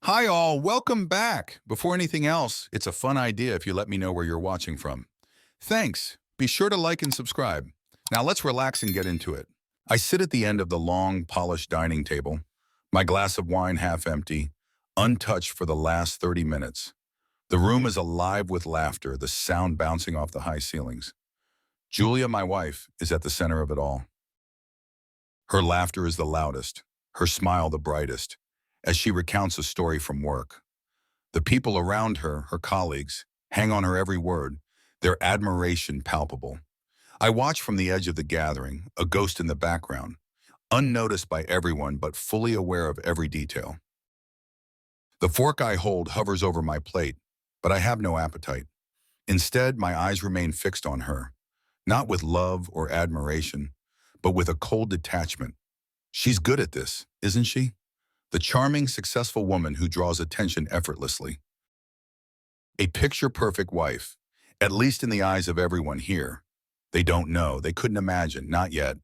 Hi all, welcome back. Before anything else, it's a fun idea if you let me know where you're watching from. Thanks. Be sure to like and subscribe. Now let's relax and get into it. I sit at the end of the long, polished dining table, my glass of wine half empty, untouched for the last 30 minutes. The room is alive with laughter, the sound bouncing off the high ceilings. Julia, my wife, is at the center of it all. Her laughter is the loudest, her smile the brightest, as she recounts a story from work. The people around her, her colleagues, hang on her every word, their admiration palpable. I watch from the edge of the gathering, a ghost in the background, unnoticed by everyone but fully aware of every detail. The fork I hold hovers over my plate, but I have no appetite. Instead, my eyes remain fixed on her, not with love or admiration, but with a cold detachment. She's good at this, isn't she? The charming, successful woman who draws attention effortlessly. A picture-perfect wife, at least in the eyes of everyone here. They don't know, they couldn't imagine, not yet.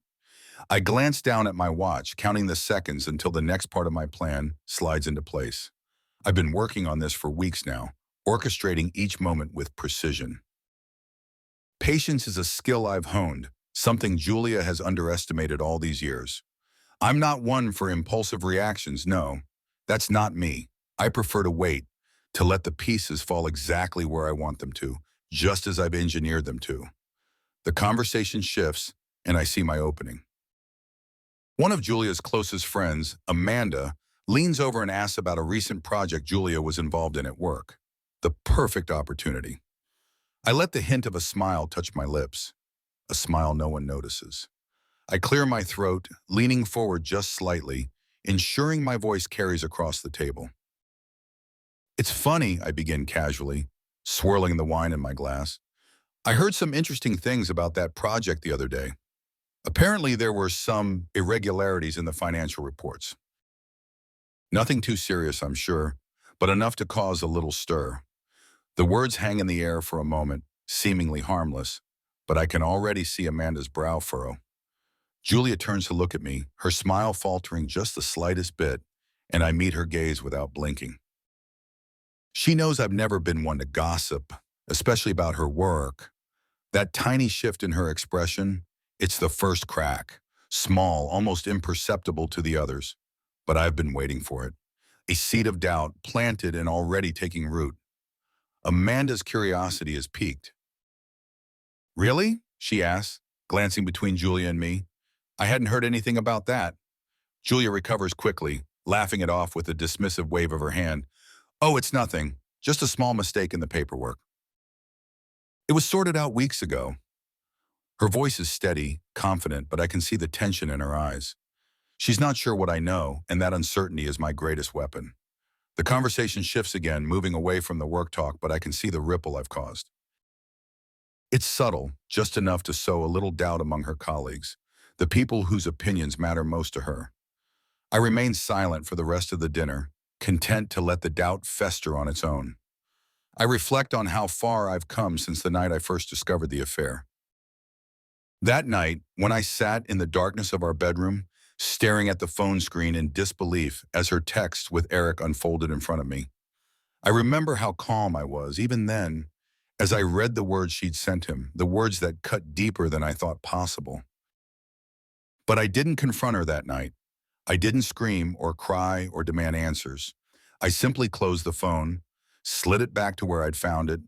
I glance down at my watch, counting the seconds until the next part of my plan slides into place. I've been working on this for weeks now, orchestrating each moment with precision. Patience is a skill I've honed, something Julia has underestimated all these years. I'm not one for impulsive reactions, no. That's not me. I prefer to wait, to let the pieces fall exactly where I want them to, just as I've engineered them to. The conversation shifts, and I see my opening. One of Julia's closest friends, Amanda, leans over and asks about a recent project Julia was involved in at work. The perfect opportunity. I let the hint of a smile touch my lips, a smile no one notices. I clear my throat, leaning forward just slightly, ensuring my voice carries across the table. It's funny, I begin casually, swirling the wine in my glass. I heard some interesting things about that project the other day. Apparently, there were some irregularities in the financial reports. Nothing too serious, I'm sure, but enough to cause a little stir. The words hang in the air for a moment, seemingly harmless, but I can already see Amanda's brow furrow. Julia turns to look at me, her smile faltering just the slightest bit, and I meet her gaze without blinking. She knows I've never been one to gossip, especially about her work. That tiny shift in her expression, it's the first crack, small, almost imperceptible to the others. But I've been waiting for it. A seed of doubt planted and already taking root. Amanda's curiosity is piqued. Really? She asks, glancing between Julia and me. I hadn't heard anything about that. Julia recovers quickly, laughing it off with a dismissive wave of her hand. Oh, it's nothing. Just a small mistake in the paperwork. It was sorted out weeks ago. Her voice is steady, confident, but I can see the tension in her eyes. She's not sure what I know, and that uncertainty is my greatest weapon. The conversation shifts again, moving away from the work talk, but I can see the ripple I've caused. It's subtle, just enough to sow a little doubt among her colleagues, the people whose opinions matter most to her. I remain silent for the rest of the dinner, content to let the doubt fester on its own. I reflect on how far I've come since the night I first discovered the affair. That night, when I sat in the darkness of our bedroom, staring at the phone screen in disbelief as her text with Eric unfolded in front of me, I remember how calm I was, even then, as I read the words she'd sent him, the words that cut deeper than I thought possible. But I didn't confront her that night. I didn't scream or cry or demand answers. I simply closed the phone, slid it back to where I'd found it,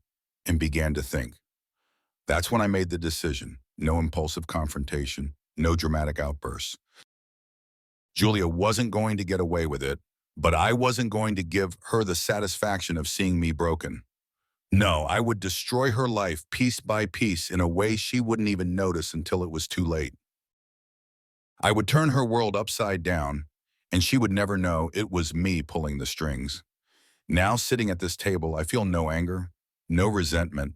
and began to think. That's when I made the decision. No impulsive confrontation, no dramatic outbursts. Julia wasn't going to get away with it, but I wasn't going to give her the satisfaction of seeing me broken. No, I would destroy her life piece by piece in a way she wouldn't even notice until it was too late. I would turn her world upside down, and she would never know it was me pulling the strings. Now, sitting at this table, I feel no anger, no resentment.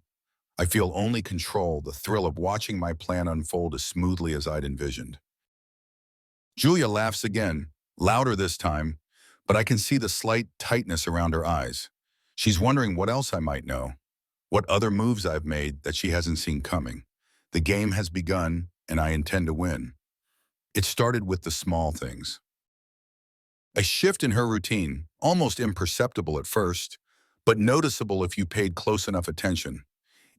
I feel only control, the thrill of watching my plan unfold as smoothly as I'd envisioned. Julia laughs again, louder this time, but I can see the slight tightness around her eyes. She's wondering what else I might know, what other moves I've made that she hasn't seen coming. The game has begun, and I intend to win. It started with the small things. A shift in her routine, almost imperceptible at first, but noticeable if you paid close enough attention.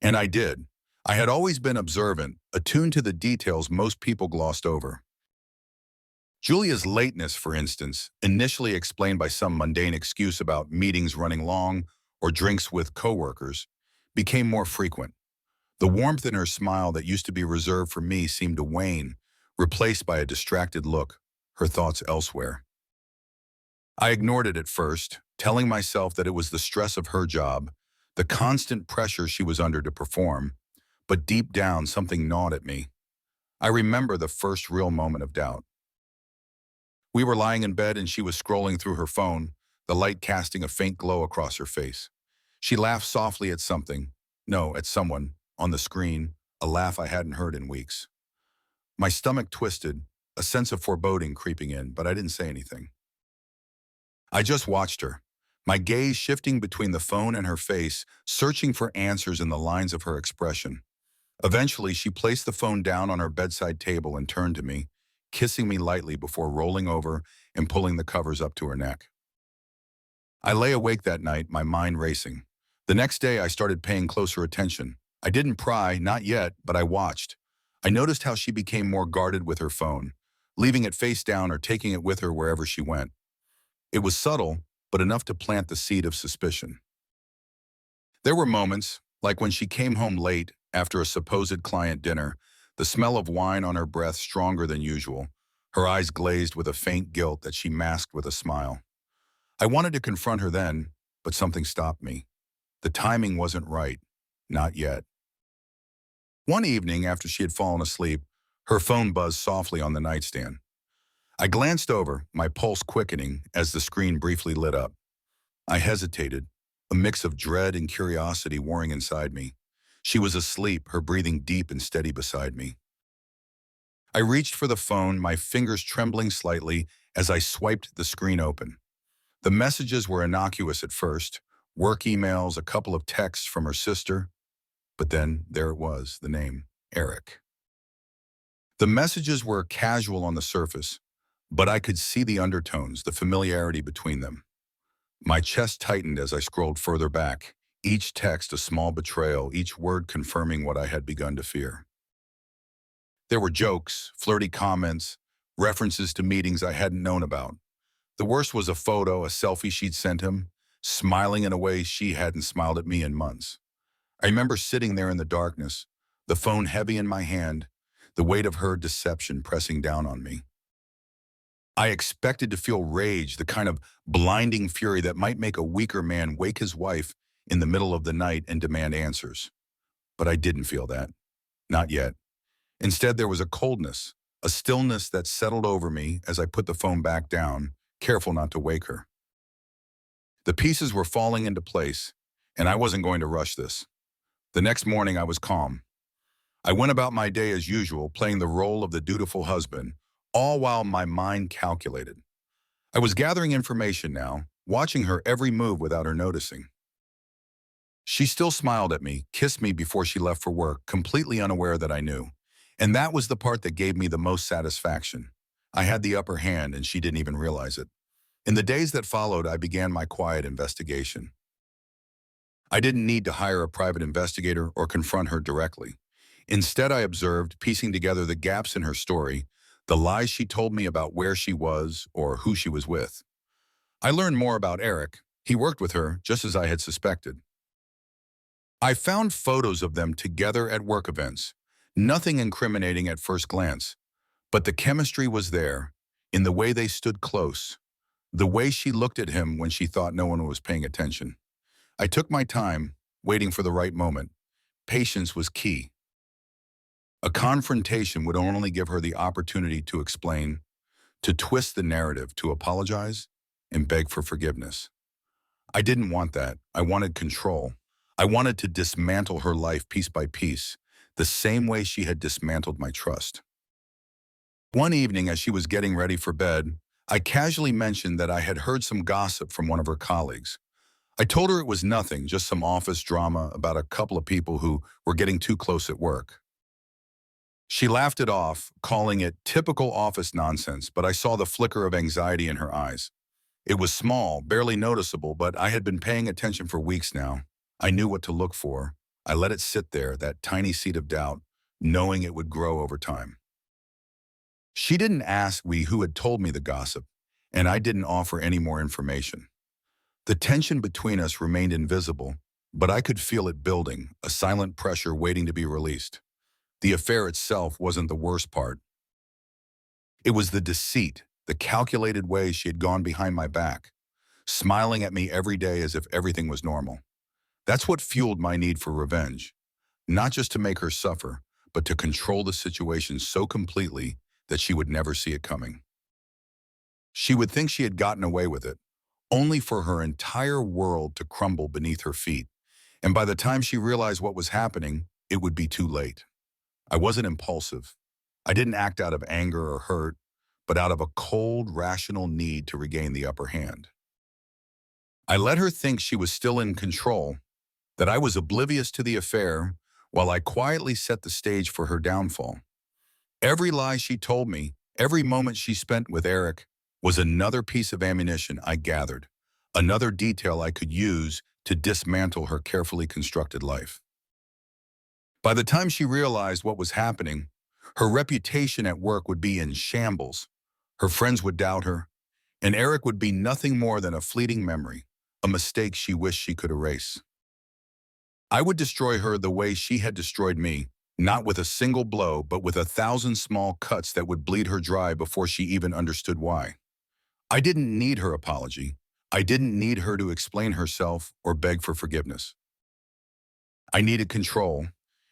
And I did. I had always been observant, attuned to the details most people glossed over. Julia's lateness, for instance, initially explained by some mundane excuse about meetings running long or drinks with coworkers, became more frequent. The warmth in her smile that used to be reserved for me seemed to wane, replaced by a distracted look, her thoughts elsewhere. I ignored it at first, telling myself that it was the stress of her job, the constant pressure she was under to perform, but deep down something gnawed at me. I remember the first real moment of doubt. We were lying in bed and she was scrolling through her phone, the light casting a faint glow across her face. She laughed softly at something, no, at someone, on the screen, a laugh I hadn't heard in weeks. My stomach twisted, a sense of foreboding creeping in, but I didn't say anything. I just watched her, my gaze shifting between the phone and her face, searching for answers in the lines of her expression. Eventually, she placed the phone down on her bedside table and turned to me, kissing me lightly before rolling over and pulling the covers up to her neck. I lay awake that night, my mind racing. The next day, I started paying closer attention. I didn't pry, not yet, but I watched. I noticed how she became more guarded with her phone, leaving it face down or taking it with her wherever she went. It was subtle, but enough to plant the seed of suspicion. There were moments, like when she came home late after a supposed client dinner, the smell of wine on her breath stronger than usual, her eyes glazed with a faint guilt that she masked with a smile. I wanted to confront her then, but something stopped me. The timing wasn't right. Not yet. One evening, after she had fallen asleep, her phone buzzed softly on the nightstand. I glanced over, my pulse quickening as the screen briefly lit up. I hesitated, a mix of dread and curiosity warring inside me. She was asleep, her breathing deep and steady beside me. I reached for the phone, my fingers trembling slightly as I swiped the screen open. The messages were innocuous at first, work emails, a couple of texts from her sister, but then there it was, the name, Eric. The messages were casual on the surface, but I could see the undertones, the familiarity between them. My chest tightened as I scrolled further back, each text a small betrayal, each word confirming what I had begun to fear. There were jokes, flirty comments, references to meetings I hadn't known about. The worst was a photo, a selfie she'd sent him, smiling in a way she hadn't smiled at me in months. I remember sitting there in the darkness, the phone heavy in my hand, the weight of her deception pressing down on me. I expected to feel rage, the kind of blinding fury that might make a weaker man wake his wife in the middle of the night and demand answers. But I didn't feel that. Not yet. Instead, there was a coldness, a stillness that settled over me as I put the phone back down, careful not to wake her. The pieces were falling into place, and I wasn't going to rush this. The next morning, I was calm. I went about my day as usual, playing the role of the dutiful husband, all while my mind calculated. I was gathering information now, watching her every move without her noticing. She still smiled at me, kissed me before she left for work, completely unaware that I knew. And that was the part that gave me the most satisfaction. I had the upper hand and she didn't even realize it. In the days that followed, I began my quiet investigation. I didn't need to hire a private investigator or confront her directly. Instead, I observed, piecing together the gaps in her story, the lies she told me about where she was or who she was with. I learned more about Eric. He worked with her, just as I had suspected. I found photos of them together at work events. Nothing incriminating at first glance, but the chemistry was there, in the way they stood close, the way she looked at him when she thought no one was paying attention. I took my time, waiting for the right moment. Patience was key. A confrontation would only give her the opportunity to explain, to twist the narrative, to apologize, and beg for forgiveness. I didn't want that. I wanted control. I wanted to dismantle her life piece by piece, the same way she had dismantled my trust. One evening, as she was getting ready for bed, I casually mentioned that I had heard some gossip from one of her colleagues. I told her it was nothing, just some office drama about a couple of people who were getting too close at work. She laughed it off, calling it typical office nonsense, but I saw the flicker of anxiety in her eyes. It was small, barely noticeable, but I had been paying attention for weeks now. I knew what to look for. I let it sit there, that tiny seed of doubt, knowing it would grow over time. She didn't ask me who had told me the gossip, and I didn't offer any more information. The tension between us remained invisible, but I could feel it building, a silent pressure waiting to be released. The affair itself wasn't the worst part. It was the deceit, the calculated way she had gone behind my back, smiling at me every day as if everything was normal. That's what fueled my need for revenge, not just to make her suffer, but to control the situation so completely that she would never see it coming. She would think she had gotten away with it, only for her entire world to crumble beneath her feet. And by the time she realized what was happening, it would be too late. I wasn't impulsive. I didn't act out of anger or hurt, but out of a cold, rational need to regain the upper hand. I let her think she was still in control, that I was oblivious to the affair, while I quietly set the stage for her downfall. Every lie she told me, every moment she spent with Eric, was another piece of ammunition I gathered, another detail I could use to dismantle her carefully constructed life. By the time she realized what was happening, her reputation at work would be in shambles. Her friends would doubt her, and Eric would be nothing more than a fleeting memory, a mistake she wished she could erase. I would destroy her the way she had destroyed me, not with a single blow, but with 1,000 small cuts that would bleed her dry before she even understood why. I didn't need her apology. I didn't need her to explain herself or beg for forgiveness. I needed control,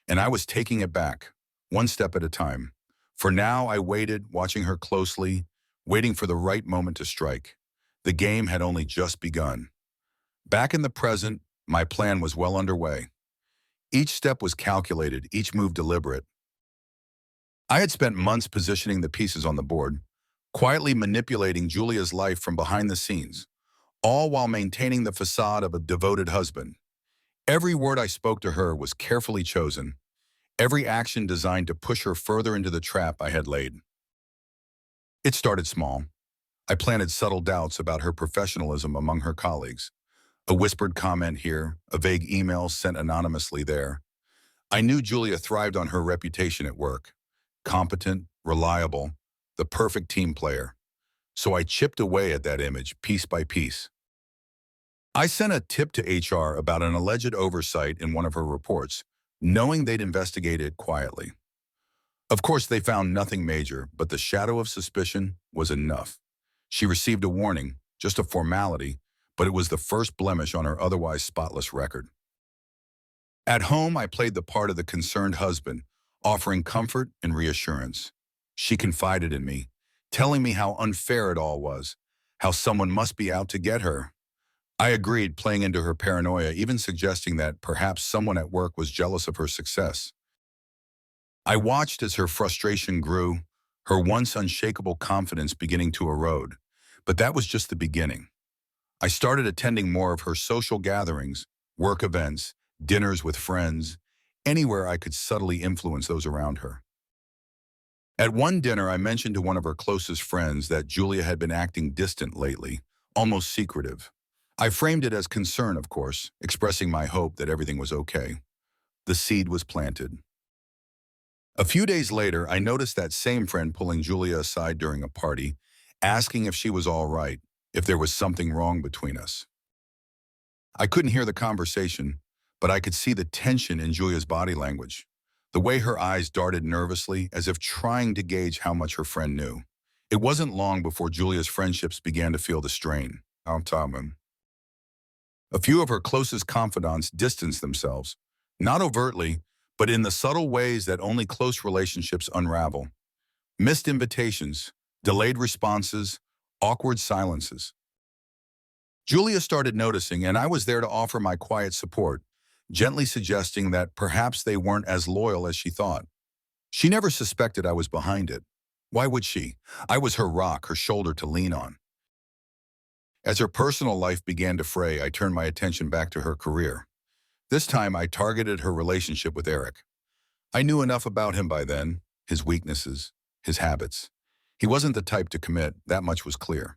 and I was taking it back, one step at a time. For now, I waited, watching her closely, waiting for the right moment to strike. The game had only just begun. Back in the present, my plan was well underway. Each step was calculated, each move deliberate. I had spent months positioning the pieces on the board, quietly manipulating Julia's life from behind the scenes, all while maintaining the facade of a devoted husband. Every word I spoke to her was carefully chosen, every action designed to push her further into the trap I had laid. It started small. I planted subtle doubts about her professionalism among her colleagues. A whispered comment here, a vague email sent anonymously there. I knew Julia thrived on her reputation at work. Competent, reliable, the perfect team player. So I chipped away at that image, piece by piece. I sent a tip to HR about an alleged oversight in one of her reports, knowing they'd investigate it quietly. Of course, they found nothing major, but the shadow of suspicion was enough. She received a warning, just a formality, but it was the first blemish on her otherwise spotless record. At home, I played the part of the concerned husband, offering comfort and reassurance. She confided in me, telling me how unfair it all was, how someone must be out to get her. I agreed, playing into her paranoia, even suggesting that perhaps someone at work was jealous of her success. I watched as her frustration grew, her once unshakable confidence beginning to erode. But that was just the beginning. I started attending more of her social gatherings, work events, dinners with friends, anywhere I could subtly influence those around her. At one dinner, I mentioned to one of her closest friends that Julia had been acting distant lately, almost secretive. I framed it as concern, of course, expressing my hope that everything was okay. The seed was planted. A few days later, I noticed that same friend pulling Julia aside during a party, asking if she was all right, if there was something wrong between us. I couldn't hear the conversation, but I could see the tension in Julia's body language, the way her eyes darted nervously as if trying to gauge how much her friend knew. It wasn't long before Julia's friendships began to feel the strain. A few of her closest confidants distanced themselves, not overtly, but in the subtle ways that only close relationships unravel. Missed invitations, delayed responses, awkward silences. Julia started noticing, and I was there to offer my quiet support, gently suggesting that perhaps they weren't as loyal as she thought. She never suspected I was behind it. Why would she? I was her rock, her shoulder to lean on. As her personal life began to fray, I turned my attention back to her career. This time, I targeted her relationship with Eric. I knew enough about him by then, his weaknesses, his habits. He wasn't the type to commit, that much was clear.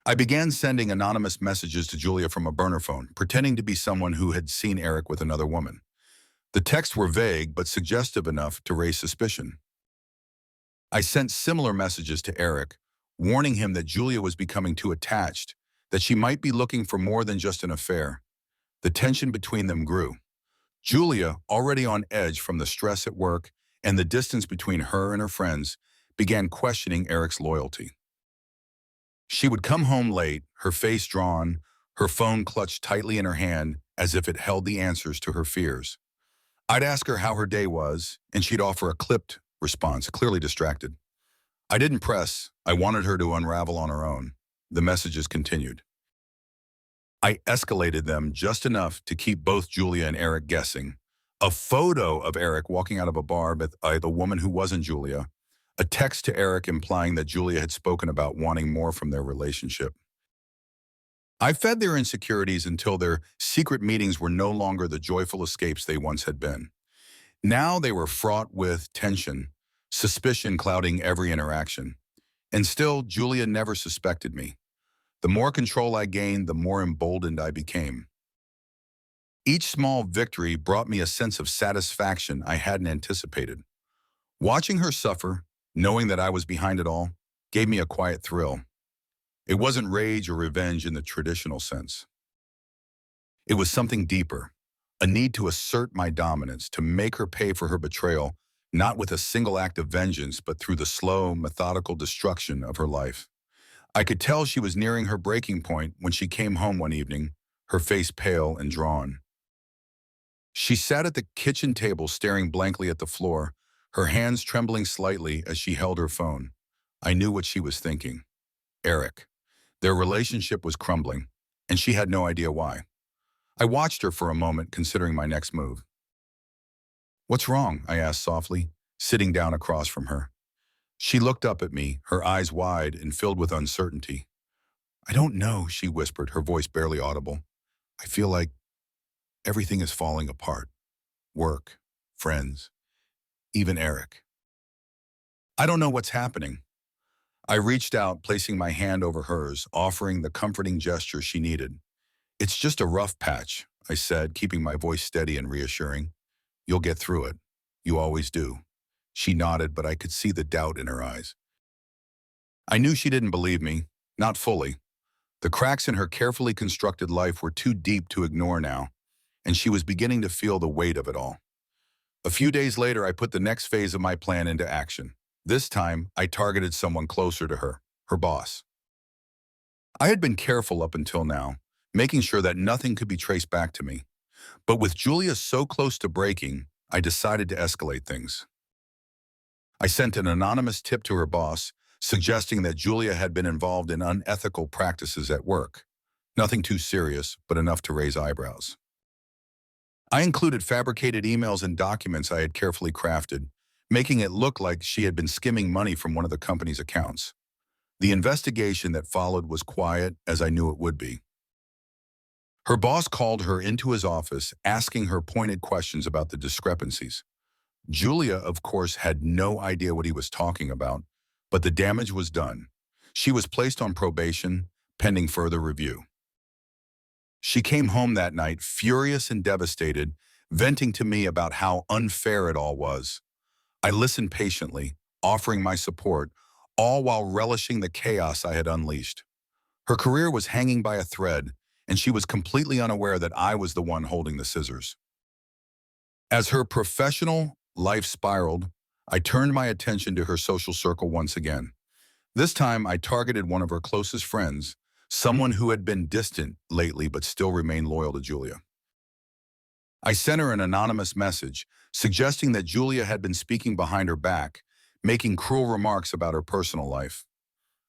I began sending anonymous messages to Julia from a burner phone, pretending to be someone who had seen Eric with another woman. The texts were vague but suggestive enough to raise suspicion. I sent similar messages to Eric, warning him that Julia was becoming too attached, that she might be looking for more than just an affair. The tension between them grew. Julia, already on edge from the stress at work and the distance between her and her friends, began questioning Eric's loyalty. She would come home late, her face drawn, her phone clutched tightly in her hand as if it held the answers to her fears. I'd ask her how her day was, and she'd offer a clipped response, clearly distracted. I didn't press. I wanted her to unravel on her own. The messages continued. I escalated them just enough to keep both Julia and Eric guessing. A photo of Eric walking out of a bar with the woman who wasn't Julia. A text to Eric implying that Julia had spoken about wanting more from their relationship. I fed their insecurities until their secret meetings were no longer the joyful escapes they once had been. Now they were fraught with tension, suspicion clouding every interaction. And still, Julia never suspected me. The more control I gained, the more emboldened I became. Each small victory brought me a sense of satisfaction I hadn't anticipated. Watching her suffer, knowing that I was behind it all, gave me a quiet thrill. It wasn't rage or revenge in the traditional sense. It was something deeper, a need to assert my dominance, to make her pay for her betrayal, not with a single act of vengeance, but through the slow, methodical destruction of her life. I could tell she was nearing her breaking point when she came home one evening, her face pale and drawn. She sat at the kitchen table staring blankly at the floor, her hands trembling slightly as she held her phone. I knew what she was thinking. Eric. Their relationship was crumbling, and she had no idea why. I watched her for a moment, considering my next move. "What's wrong?" I asked softly, sitting down across from her. She looked up at me, her eyes wide and filled with uncertainty. "I don't know," she whispered, her voice barely audible. "I feel like everything is falling apart. Work, friends, even Eric. I don't know what's happening." I reached out, placing my hand over hers, offering the comforting gesture she needed. "It's just a rough patch," I said, keeping my voice steady and reassuring. "You'll get through it. You always do." She nodded, but I could see the doubt in her eyes. I knew she didn't believe me, not fully. The cracks in her carefully constructed life were too deep to ignore now, and she was beginning to feel the weight of it all. A few days later, I put the next phase of my plan into action. This time, I targeted someone closer to her, her boss. I had been careful up until now, making sure that nothing could be traced back to me. But with Julia so close to breaking, I decided to escalate things. I sent an anonymous tip to her boss, suggesting that Julia had been involved in unethical practices at work. Nothing too serious, but enough to raise eyebrows. I included fabricated emails and documents I had carefully crafted, making it look like she had been skimming money from one of the company's accounts. The investigation that followed was quiet, as I knew it would be. Her boss called her into his office, asking her pointed questions about the discrepancies. Julia, of course, had no idea what he was talking about, but the damage was done. She was placed on probation, pending further review. She came home that night, furious and devastated, venting to me about how unfair it all was. I listened patiently, offering my support, all while relishing the chaos I had unleashed. Her career was hanging by a thread, and she was completely unaware that I was the one holding the scissors. As her professional life spiraled, I turned my attention to her social circle once again. This time, I targeted one of her closest friends, someone who had been distant lately but still remained loyal to Julia. I sent her an anonymous message, suggesting that Julia had been speaking behind her back, making cruel remarks about her personal life.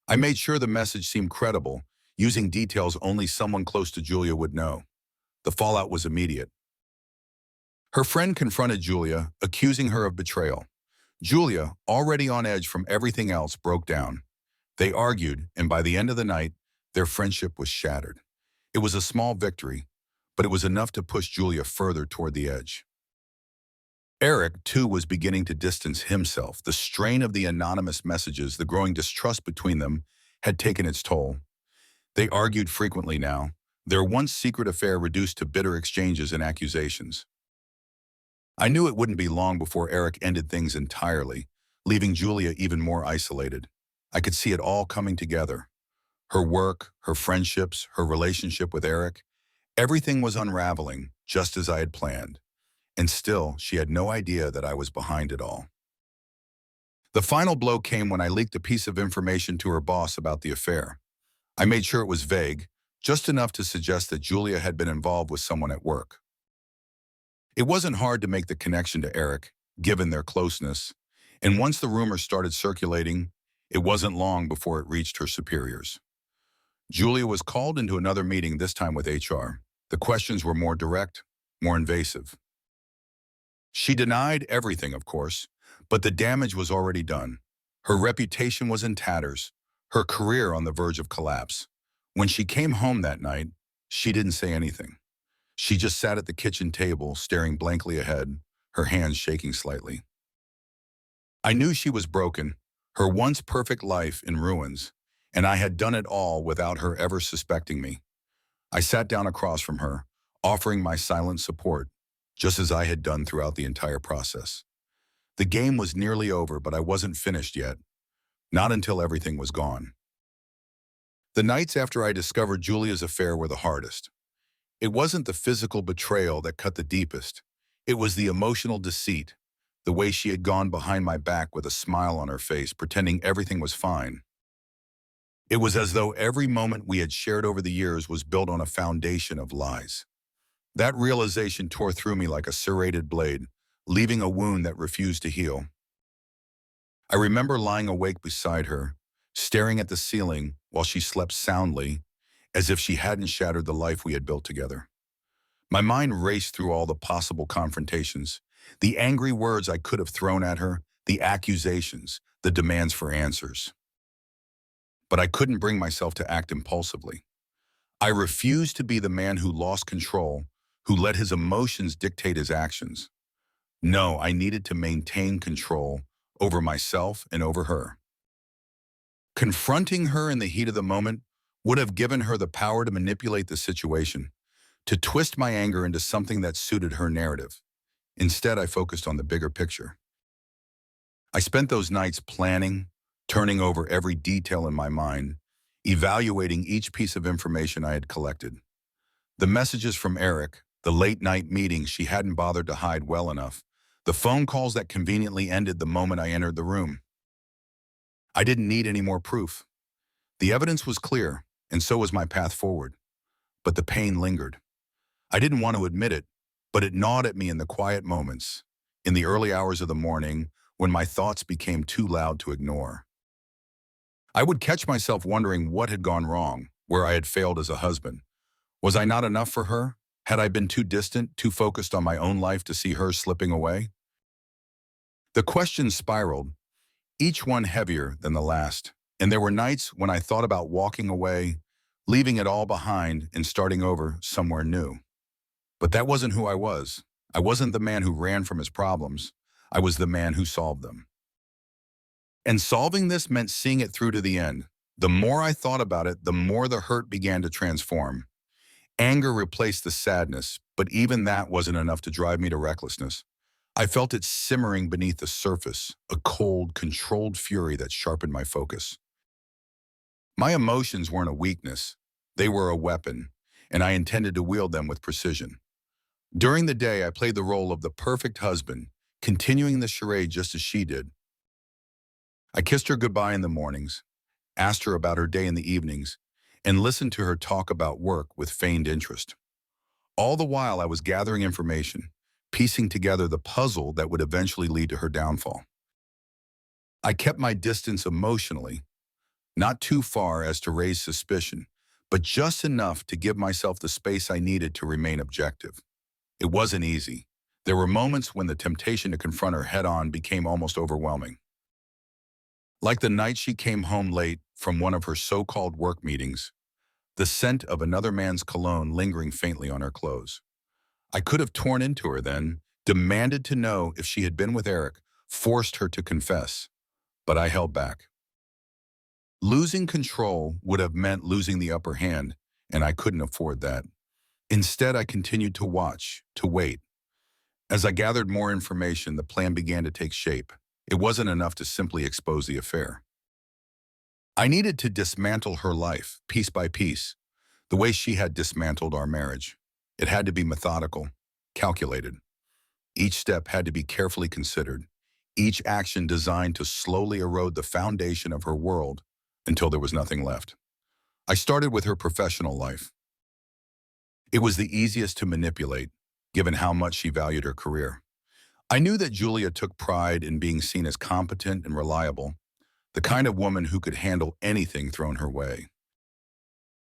I made sure the message seemed credible, using details only someone close to Julia would know. The fallout was immediate. Her friend confronted Julia, accusing her of betrayal. Julia, already on edge from everything else, broke down. They argued, and by the end of the night, their friendship was shattered. It was a small victory, but it was enough to push Julia further toward the edge. Eric, too, was beginning to distance himself. The strain of the anonymous messages, the growing distrust between them, had taken its toll. They argued frequently now, their once secret affair reduced to bitter exchanges and accusations. I knew it wouldn't be long before Eric ended things entirely, leaving Julia even more isolated. I could see it all coming together. Her work, her friendships, her relationship with Eric, everything was unraveling, just as I had planned. And still, she had no idea that I was behind it all. The final blow came when I leaked a piece of information to her boss about the affair. I made sure it was vague, just enough to suggest that Julia had been involved with someone at work. It wasn't hard to make the connection to Eric, given their closeness, and once the rumors started circulating, it wasn't long before it reached her superiors. Julia was called into another meeting, this time with HR. The questions were more direct, more invasive. She denied everything, of course, but the damage was already done. Her reputation was in tatters, her career on the verge of collapse. When she came home that night, she didn't say anything. She just sat at the kitchen table, staring blankly ahead, her hands shaking slightly. I knew she was broken, her once perfect life in ruins, and I had done it all without her ever suspecting me. I sat down across from her, offering my silent support, just as I had done throughout the entire process. The game was nearly over, but I wasn't finished yet. Not until everything was gone. The nights after I discovered Julia's affair were the hardest. It wasn't the physical betrayal that cut the deepest. It was the emotional deceit, the way she had gone behind my back with a smile on her face, pretending everything was fine. It was as though every moment we had shared over the years was built on a foundation of lies. That realization tore through me like a serrated blade, leaving a wound that refused to heal. I remember lying awake beside her, staring at the ceiling while she slept soundly, as if she hadn't shattered the life we had built together. My mind raced through all the possible confrontations, the angry words I could have thrown at her, the accusations, the demands for answers. But I couldn't bring myself to act impulsively. I refused to be the man who lost control, who let his emotions dictate his actions. No, I needed to maintain control over myself and over her. Confronting her in the heat of the moment would have given her the power to manipulate the situation, to twist my anger into something that suited her narrative. Instead, I focused on the bigger picture. I spent those nights planning, turning over every detail in my mind, evaluating each piece of information I had collected. The messages from Eric, the late-night meetings she hadn't bothered to hide well enough, the phone calls that conveniently ended the moment I entered the room. I didn't need any more proof. The evidence was clear, and so was my path forward. But the pain lingered. I didn't want to admit it, but it gnawed at me in the quiet moments, in the early hours of the morning, when my thoughts became too loud to ignore. I would catch myself wondering what had gone wrong, where I had failed as a husband. Was I not enough for her? Had I been too distant, too focused on my own life to see her slipping away? The questions spiraled, each one heavier than the last, and there were nights when I thought about walking away, leaving it all behind and starting over somewhere new. But that wasn't who I was. I wasn't the man who ran from his problems. I was the man who solved them. And solving this meant seeing it through to the end. The more I thought about it, the more the hurt began to transform. Anger replaced the sadness, but even that wasn't enough to drive me to recklessness. I felt it simmering beneath the surface, a cold, controlled fury that sharpened my focus. My emotions weren't a weakness. They were a weapon, and I intended to wield them with precision. During the day, I played the role of the perfect husband, continuing the charade just as she did. I kissed her goodbye in the mornings, asked her about her day in the evenings, and listened to her talk about work with feigned interest. All the while I was gathering information, piecing together the puzzle that would eventually lead to her downfall. I kept my distance emotionally, not too far as to raise suspicion, but just enough to give myself the space I needed to remain objective. It wasn't easy. There were moments when the temptation to confront her head-on became almost overwhelming. Like the night she came home late from one of her so-called work meetings, the scent of another man's cologne lingering faintly on her clothes. I could have torn into her then, demanded to know if she had been with Eric, forced her to confess, but I held back. Losing control would have meant losing the upper hand, and I couldn't afford that. Instead, I continued to watch, to wait. As I gathered more information, the plan began to take shape. It wasn't enough to simply expose the affair. I needed to dismantle her life, piece by piece, the way she had dismantled our marriage. It had to be methodical, calculated. Each step had to be carefully considered, each action designed to slowly erode the foundation of her world until there was nothing left. I started with her professional life. It was the easiest to manipulate, given how much she valued her career. I knew that Julia took pride in being seen as competent and reliable, the kind of woman who could handle anything thrown her way.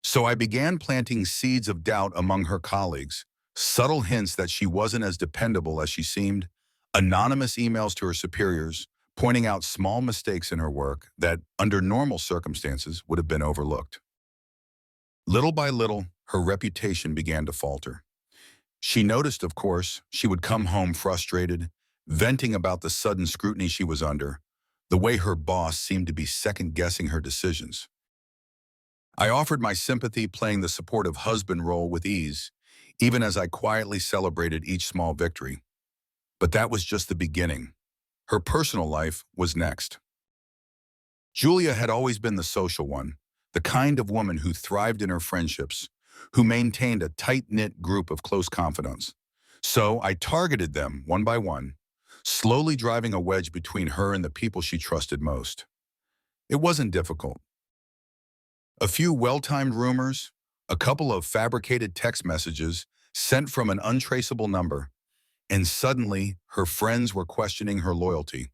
So I began planting seeds of doubt among her colleagues, subtle hints that she wasn't as dependable as she seemed, anonymous emails to her superiors, pointing out small mistakes in her work that, under normal circumstances, would have been overlooked. Little by little, her reputation began to falter. She noticed, of course, she would come home frustrated, venting about the sudden scrutiny she was under, the way her boss seemed to be second-guessing her decisions. I offered my sympathy, playing the supportive husband role with ease, even as I quietly celebrated each small victory. But that was just the beginning. Her personal life was next. Julia had always been the social one, the kind of woman who thrived in her friendships, who maintained a tight-knit group of close confidants. So I targeted them one by one, slowly driving a wedge between her and the people she trusted most. It wasn't difficult. A few well-timed rumors, a couple of fabricated text messages sent from an untraceable number, and suddenly her friends were questioning her loyalty.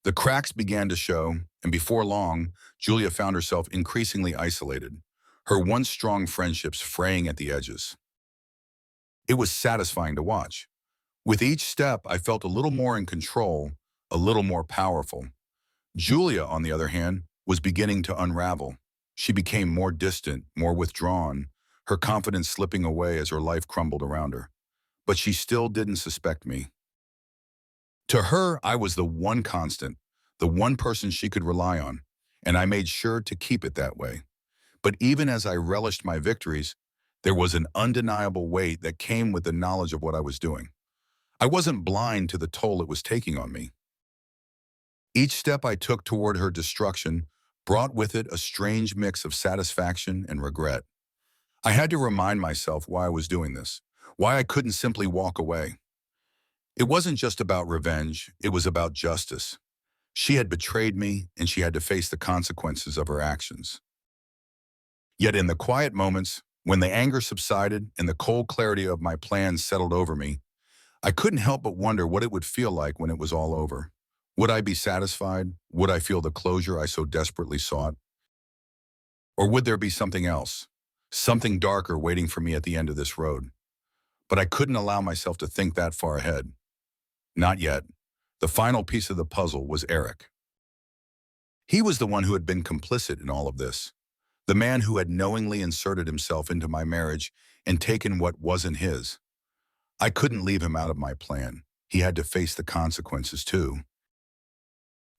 The cracks began to show, and before long, Julia found herself increasingly isolated, her once strong friendships fraying at the edges. It was satisfying to watch. With each step, I felt a little more in control, a little more powerful. Julia, on the other hand, was beginning to unravel. She became more distant, more withdrawn, her confidence slipping away as her life crumbled around her. But she still didn't suspect me. To her, I was the one constant, the one person she could rely on, and I made sure to keep it that way. But even as I relished my victories, there was an undeniable weight that came with the knowledge of what I was doing. I wasn't blind to the toll it was taking on me. Each step I took toward her destruction brought with it a strange mix of satisfaction and regret. I had to remind myself why I was doing this, why I couldn't simply walk away. It wasn't just about revenge, it was about justice. She had betrayed me, and she had to face the consequences of her actions. Yet in the quiet moments, when the anger subsided and the cold clarity of my plans settled over me, I couldn't help but wonder what it would feel like when it was all over. Would I be satisfied? Would I feel the closure I so desperately sought? Or would there be something else, something darker waiting for me at the end of this road? But I couldn't allow myself to think that far ahead. Not yet. The final piece of the puzzle was Eric. He was the one who had been complicit in all of this, the man who had knowingly inserted himself into my marriage and taken what wasn't his. I couldn't leave him out of my plan. He had to face the consequences too.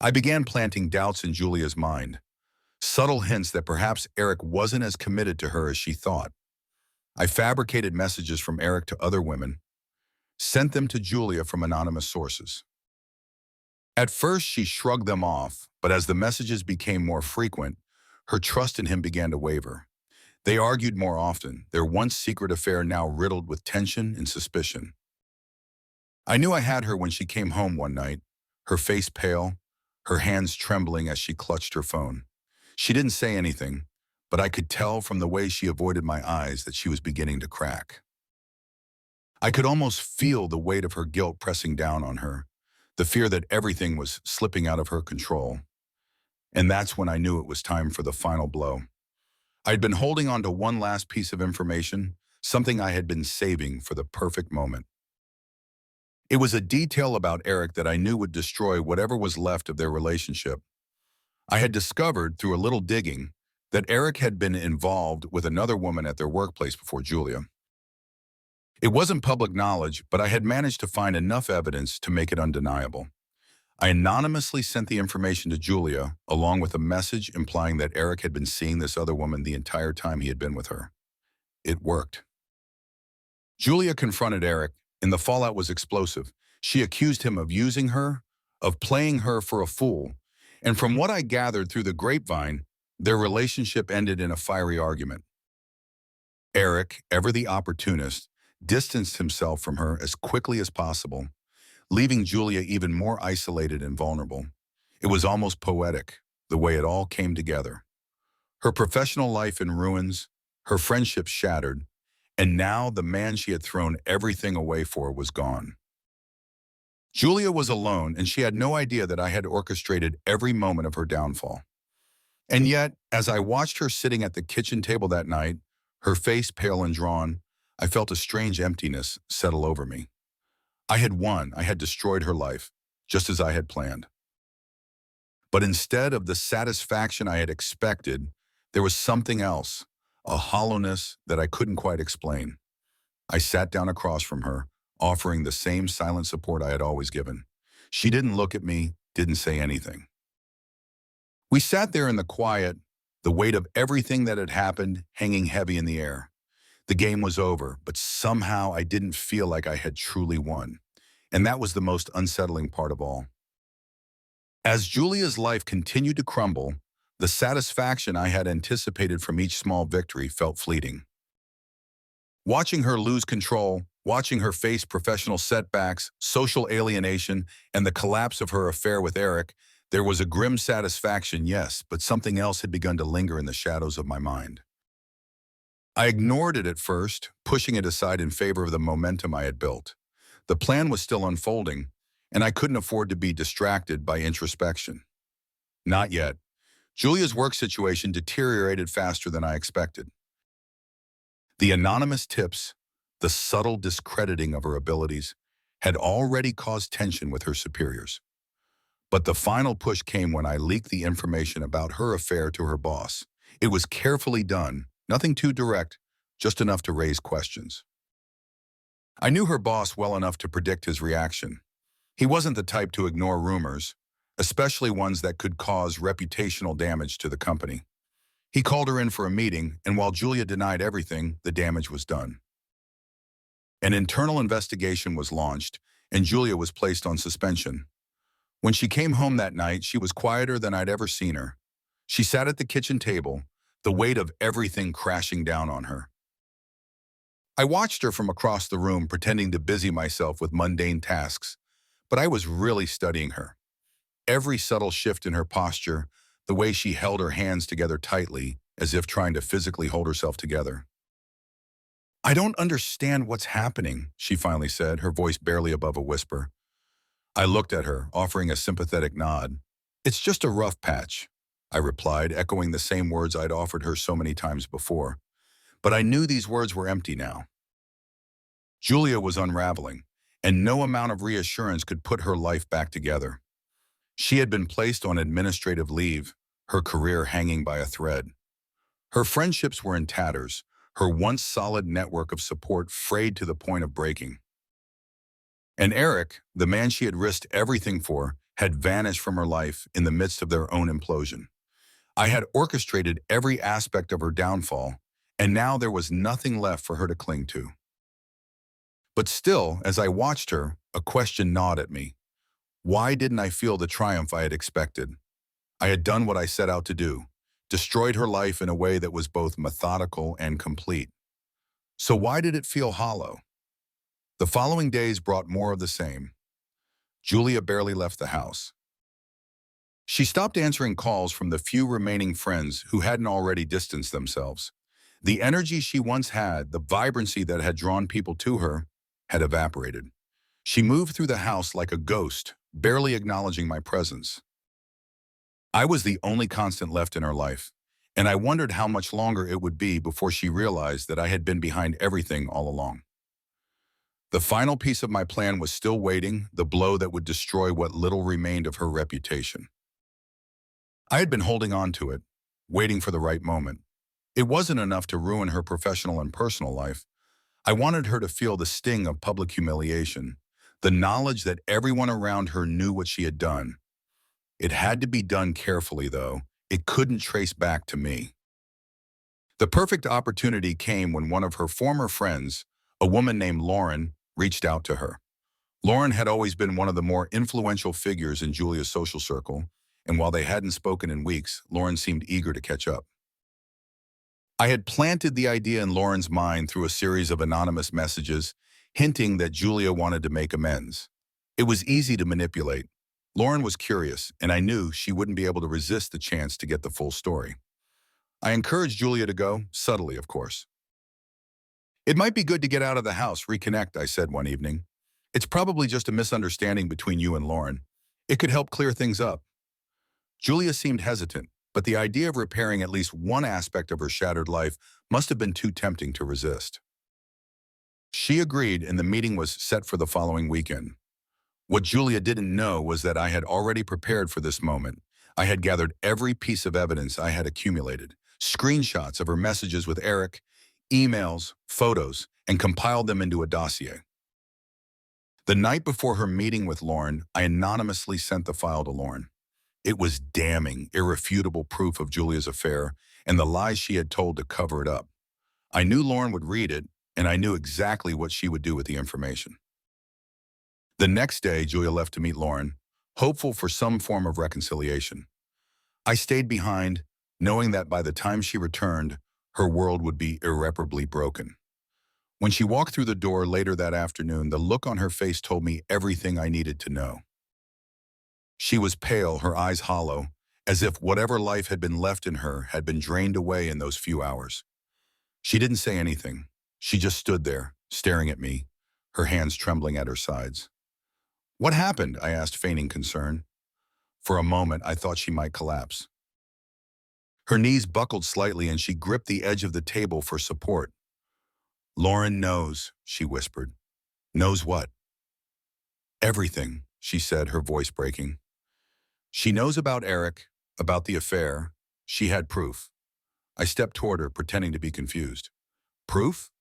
I began planting doubts in Julia's mind, subtle hints that perhaps Eric wasn't as committed to her as she thought. I fabricated messages from Eric to other women, sent them to Julia from anonymous sources. At first, she shrugged them off, but as the messages became more frequent, her trust in him began to waver. They argued more often, their once secret affair now riddled with tension and suspicion. I knew I had her when she came home one night, her face pale, her hands trembling as she clutched her phone. She didn't say anything, but I could tell from the way she avoided my eyes that she was beginning to crack. I could almost feel the weight of her guilt pressing down on her, the fear that everything was slipping out of her control. And that's when I knew it was time for the final blow. I'd been holding on to one last piece of information, something I had been saving for the perfect moment. It was a detail about Eric that I knew would destroy whatever was left of their relationship. I had discovered, through a little digging, that Eric had been involved with another woman at their workplace before Julia. It wasn't public knowledge, but I had managed to find enough evidence to make it undeniable. I anonymously sent the information to Julia, along with a message implying that Eric had been seeing this other woman the entire time he had been with her. It worked. Julia confronted Eric, and the fallout was explosive. She accused him of using her, of playing her for a fool, and from what I gathered through the grapevine, their relationship ended in a fiery argument. Eric, ever the opportunist, distanced himself from her as quickly as possible, leaving Julia even more isolated and vulnerable. It was almost poetic, the way it all came together. Her professional life in ruins, her friendships shattered, and now the man she had thrown everything away for was gone. Julia was alone, and she had no idea that I had orchestrated every moment of her downfall. And yet, as I watched her sitting at the kitchen table that night, her face pale and drawn, I felt a strange emptiness settle over me. I had won, I had destroyed her life, just as I had planned. But instead of the satisfaction I had expected, there was something else, a hollowness that I couldn't quite explain. I sat down across from her, offering the same silent support I had always given. She didn't look at me, didn't say anything. We sat there in the quiet, the weight of everything that had happened hanging heavy in the air. The game was over, but somehow I didn't feel like I had truly won. And that was the most unsettling part of all. As Julia's life continued to crumble, the satisfaction I had anticipated from each small victory felt fleeting. Watching her lose control, watching her face professional setbacks, social alienation, and the collapse of her affair with Eric, there was a grim satisfaction, yes, but something else had begun to linger in the shadows of my mind. I ignored it at first, pushing it aside in favor of the momentum I had built. The plan was still unfolding, and I couldn't afford to be distracted by introspection. Not yet. Julia's work situation deteriorated faster than I expected. The anonymous tips, the subtle discrediting of her abilities, had already caused tension with her superiors. But the final push came when I leaked the information about her affair to her boss. It was carefully done, nothing too direct, just enough to raise questions. I knew her boss well enough to predict his reaction. He wasn't the type to ignore rumors, especially ones that could cause reputational damage to the company. He called her in for a meeting, and while Julia denied everything, the damage was done. An internal investigation was launched, and Julia was placed on suspension. When she came home that night, she was quieter than I'd ever seen her. She sat at the kitchen table, the weight of everything crashing down on her. I watched her from across the room, pretending to busy myself with mundane tasks, but I was really studying her. Every subtle shift in her posture, the way she held her hands together tightly, as if trying to physically hold herself together. "I don't understand what's happening," she finally said, her voice barely above a whisper. I looked at her, offering a sympathetic nod. "It's just a rough patch," I replied, echoing the same words I'd offered her so many times before. But I knew these words were empty now. Julia was unraveling, and no amount of reassurance could put her life back together. She had been placed on administrative leave, her career hanging by a thread. Her friendships were in tatters, her once solid network of support frayed to the point of breaking. And Eric, the man she had risked everything for, had vanished from her life in the midst of their own implosion. I had orchestrated every aspect of her downfall, and now there was nothing left for her to cling to. But still, as I watched her, a question gnawed at me. Why didn't I feel the triumph I had expected? I had done what I set out to do, destroyed her life in a way that was both methodical and complete. So why did it feel hollow? The following days brought more of the same. Julia barely left the house. She stopped answering calls from the few remaining friends who hadn't already distanced themselves. The energy she once had, the vibrancy that had drawn people to her, had evaporated. She moved through the house like a ghost, barely acknowledging my presence. I was the only constant left in her life, and I wondered how much longer it would be before she realized that I had been behind everything all along. The final piece of my plan was still waiting, the blow that would destroy what little remained of her reputation. I had been holding on to it, waiting for the right moment. It wasn't enough to ruin her professional and personal life. I wanted her to feel the sting of public humiliation, The knowledge that everyone around her knew what she had done. It had to be done carefully, though. It couldn't trace back to me. The perfect opportunity came when one of her former friends, a woman named Lauren, reached out to her. Lauren had always been one of the more influential figures in Julia's social circle, and while they hadn't spoken in weeks, Lauren seemed eager to catch up. I had planted the idea in Lauren's mind through a series of anonymous messages, hinting that Julia wanted to make amends. It was easy to manipulate. Lauren was curious, and I knew she wouldn't be able to resist the chance to get the full story. I encouraged Julia to go, subtly, of course. "It might be good to get out of the house, reconnect," I said one evening. "It's probably just a misunderstanding between you and Lauren. It could help clear things up." Julia seemed hesitant, but the idea of repairing at least one aspect of her shattered life must have been too tempting to resist. She agreed, and the meeting was set for the following weekend. What Julia didn't know was that I had already prepared for this moment. I had gathered every piece of evidence I had accumulated, screenshots of her messages with Eric, emails, photos, and compiled them into a dossier. The night before her meeting with Lauren, I anonymously sent the file to Lauren. It was damning, irrefutable proof of Julia's affair and the lies she had told to cover it up. I knew Lauren would read it, and I knew exactly what she would do with the information. The next day, Julia left to meet Lauren, hopeful for some form of reconciliation. I stayed behind, knowing that by the time she returned, her world would be irreparably broken. When she walked through the door later that afternoon, the look on her face told me everything I needed to know. She was pale, her eyes hollow, as if whatever life had been left in her had been drained away in those few hours. She didn't say anything. She just stood there, staring at me, her hands trembling at her sides. "What happened?" I asked, feigning concern. For a moment, I thought she might collapse. Her knees buckled slightly and she gripped the edge of the table for support. "Lauren knows," she whispered. "Knows what?" "Everything," she said, her voice breaking. "She knows about Eric, about the affair. She had proof." I stepped toward her, pretending to be confused. "Proof?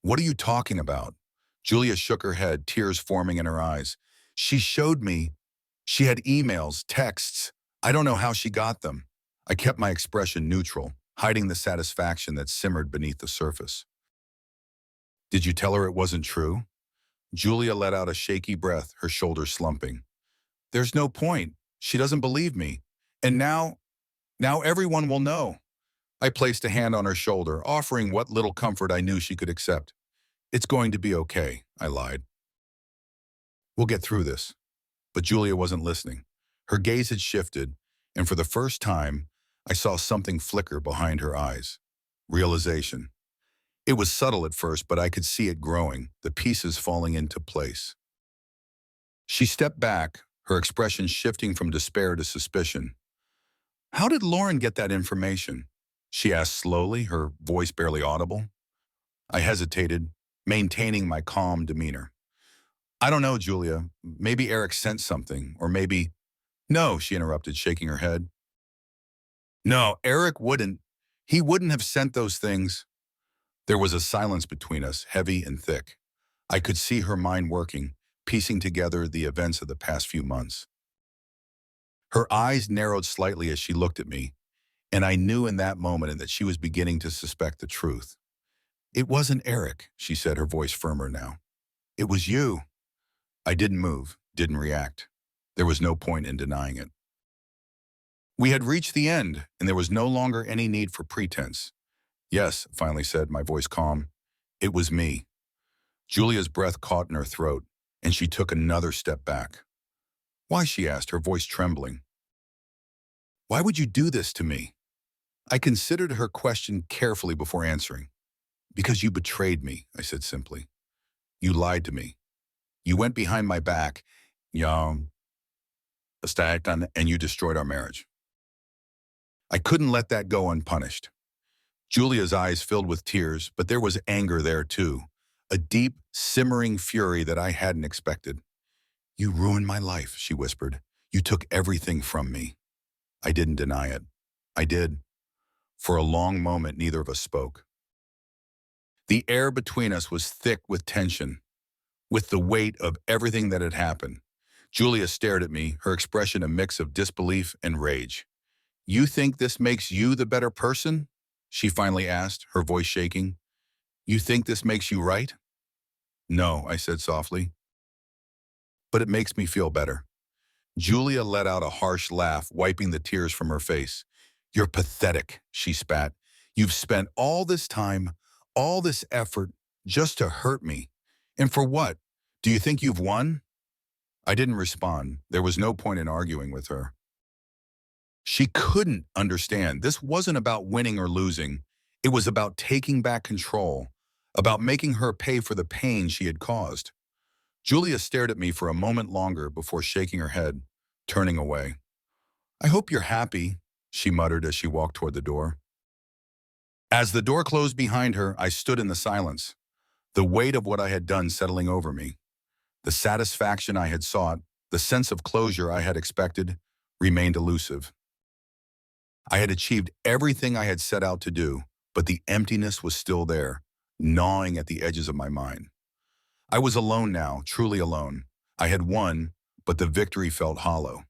What are you talking about?" Julia shook her head, tears forming in her eyes. "She showed me. She had emails, texts. I don't know how she got them." I kept my expression neutral, hiding the satisfaction that simmered beneath the surface. "Did you tell her it wasn't true?" Julia let out a shaky breath, her shoulders slumping. "There's no point. She doesn't believe me. And now everyone will know." I placed a hand on her shoulder, offering what little comfort I knew she could accept. "It's going to be okay," I lied. "We'll get through this." But Julia wasn't listening. Her gaze had shifted, and for the first time, I saw something flicker behind her eyes. Realization. It was subtle at first, but I could see it growing, the pieces falling into place. She stepped back, her expression shifting from despair to suspicion. "How did Lauren get that information?" she asked slowly, her voice barely audible. I hesitated, maintaining my calm demeanor. "I don't know, Julia. Maybe Eric sent something, or maybe—" "No," she interrupted, shaking her head. "No, Eric wouldn't. He wouldn't have sent those things." There was a silence between us, heavy and thick. I could see her mind working, piecing together the events of the past few months. Her eyes narrowed slightly as she looked at me, and I knew in that moment that she was beginning to suspect the truth. "It wasn't Eric," she said, her voice firmer now. "It was you." I didn't move, didn't react. There was no point in denying it. We had reached the end, and there was no longer any need for pretense. "Yes," finally said, my voice calm. "It was me." Julia's breath caught in her throat, and she took another step back. "Why?" she asked, her voice trembling. "Why would you do this to me?" I considered her question carefully before answering. "Because you betrayed me," I said simply. "You lied to me. You went behind my back, and you destroyed our marriage." I couldn't let that go unpunished. Julia's eyes filled with tears, but there was anger there too, a deep, simmering fury that I hadn't expected. "You ruined my life," she whispered. "You took everything from me." I didn't deny it. I did. For a long moment, neither of us spoke. The air between us was thick with tension. with the weight of everything that had happened. Julia stared at me, her expression a mix of disbelief and rage. "You think this makes you the better person?" she finally asked, her voice shaking. "You think this makes you right?" "No," I said softly, "but it makes me feel better." Julia let out a harsh laugh, wiping the tears from her face. "You're pathetic," she spat. "You've spent all this time, all this effort, just to hurt me. And for what? Do you think you've won?" I didn't respond. There was no point in arguing with her. She couldn't understand. This wasn't about winning or losing. It was about taking back control, about making her pay for the pain she had caused. Julia stared at me for a moment longer before shaking her head, turning away. "I hope you're happy," she muttered as she walked toward the door. As the door closed behind her, I stood in the silence, the weight of what I had done settling over me. The satisfaction I had sought, the sense of closure I had expected, remained elusive. I had achieved everything I had set out to do, but the emptiness was still there, gnawing at the edges of my mind. I was alone now, truly alone. I had won, but the victory felt hollow.